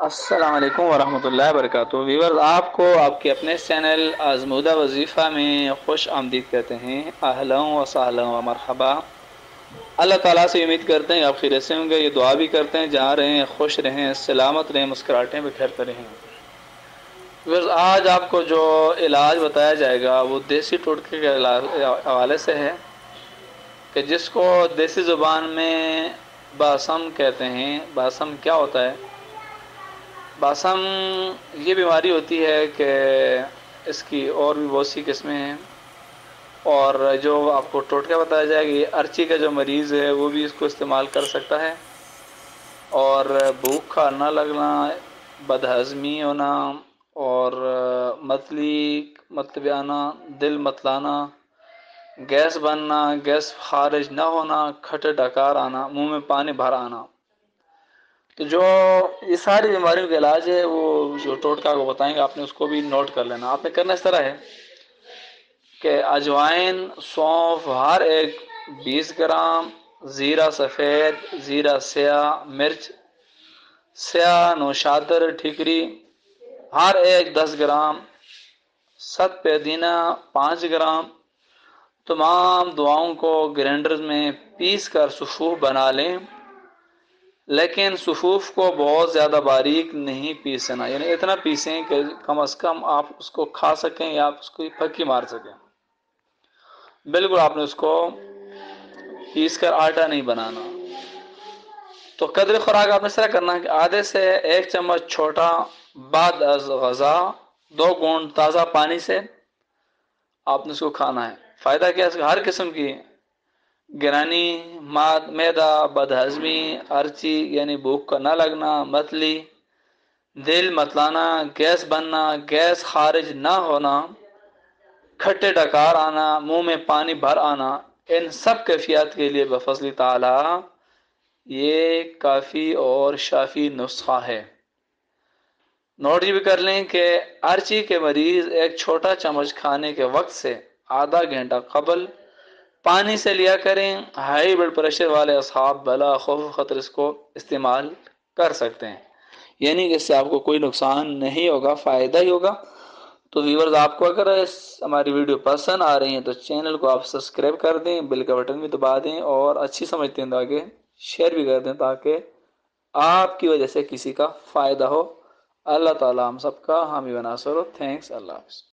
السلام علیکم ورحمۃ اللہ وبرکاتہ ویورز، آپ کو آپ کے اپنے چینل آزمودہ وظیفہ میں خوش آمدید کہتے ہیں۔ اہلا و سہلا و مرحبا۔ اللہ تعالیٰ سے امید کرتے ہیں آپ خیریت سے ہوں گے، یہ دعا بھی کرتے ہیں جہاں رہیں خوش رہیں، سلامت رہیں، مسکراہٹیں بکھیرتے رہیں۔ ویورز، آج آپ کو جو علاج بتایا جائے گا وہ دیسی ٹوٹکے کے حوالے سے ہے کہ جس کو دیسی زبان میں باسم کہتے ہیں۔ باسم کیا ہوتا ہے؟ باسم یہ بیماری ہوتی ہے کہ اس کی اور بھی بہت سی قسمیں ہیں، اور جو آپ کو ٹوٹکا بتایا جائے گا یہ ارچی کا جو مریض ہے وہ بھی اس کو استعمال کر سکتا ہے، اور بھوک کا نہ لگنا، بد ہضمی ہونا، اور مطلب آنا، دل متلانا، گیس بننا، گیس خارج نہ ہونا، کھٹے ڈکار آنا، منہ میں پانی بھر آنا، تو جو یہ ساری بیماریوں کا علاج ہے وہ جو ٹوٹکا کو بتائیں گے آپ نے اس کو بھی نوٹ کر لینا۔ آپ نے کرنا اس طرح ہے کہ اجوائن، سونف ہر ایک 20 گرام، زیرہ سفید، زیرہ سیاہ، مرچ سیاہ، نوشادر، ٹھیکری ہر ایک 10 گرام، ست پیدینہ 5 گرام، تمام دعاؤں کو گرینڈر میں پیس کر صفوف بنا لیں، لیکن صفوف کو بہت زیادہ باریک نہیں پیسنا، یعنی اتنا پیسیں کہ کم از کم آپ اس کو کھا سکیں یا آپ اس کو پھکی مار سکیں۔ بالکل آپ نے اس کو پیس کر آٹا نہیں بنانا۔ تو قدر خوراک آپ نے اس طرح کرنا ہے کہ آدھے سے 1 چمچ چھوٹا بعد از غذا 2 گھونٹ تازہ پانی سے آپ نے اس کو کھانا ہے۔ فائدہ کیا ہے اس کا؟ ہر قسم کی گرانی، میدا، بد ہضمی، ارچی یعنی بھوک کا نہ لگنا، متلی، دل متلانا، گیس بننا، گیس خارج نہ ہونا، کھٹے ڈکار آنا، منہ میں پانی بھر آنا، ان سب کیفیات کے لیے بفضل تعالی یہ کافی اور شافی نسخہ ہے۔ نوٹ یہ بھی کر لیں کہ ارچی کے مریض ایک چھوٹا چمچ کھانے کے وقت سے آدھا گھنٹہ قبل پانی سے لیا کریں۔ ہائی بلڈ پریشر والے اصحاب بلا خوف و خطر اس کو استعمال کر سکتے ہیں، یعنی کہ اس سے آپ کو کوئی نقصان نہیں ہوگا، فائدہ ہی ہوگا۔ تو ویورز، آپ کو اگر ہماری ویڈیو پسند آ رہی ہیں تو چینل کو آپ سبسکرائب کر دیں، بیل کا بٹن بھی دبا دیں، اور اچھی سمجھتے ہیں تو آگے شیئر بھی کر دیں تاکہ آپ کی وجہ سے کسی کا فائدہ ہو۔ اللہ تعالی ہم سب کا حامی و ناصر ہو۔ تھینکس، اللہ حافظ۔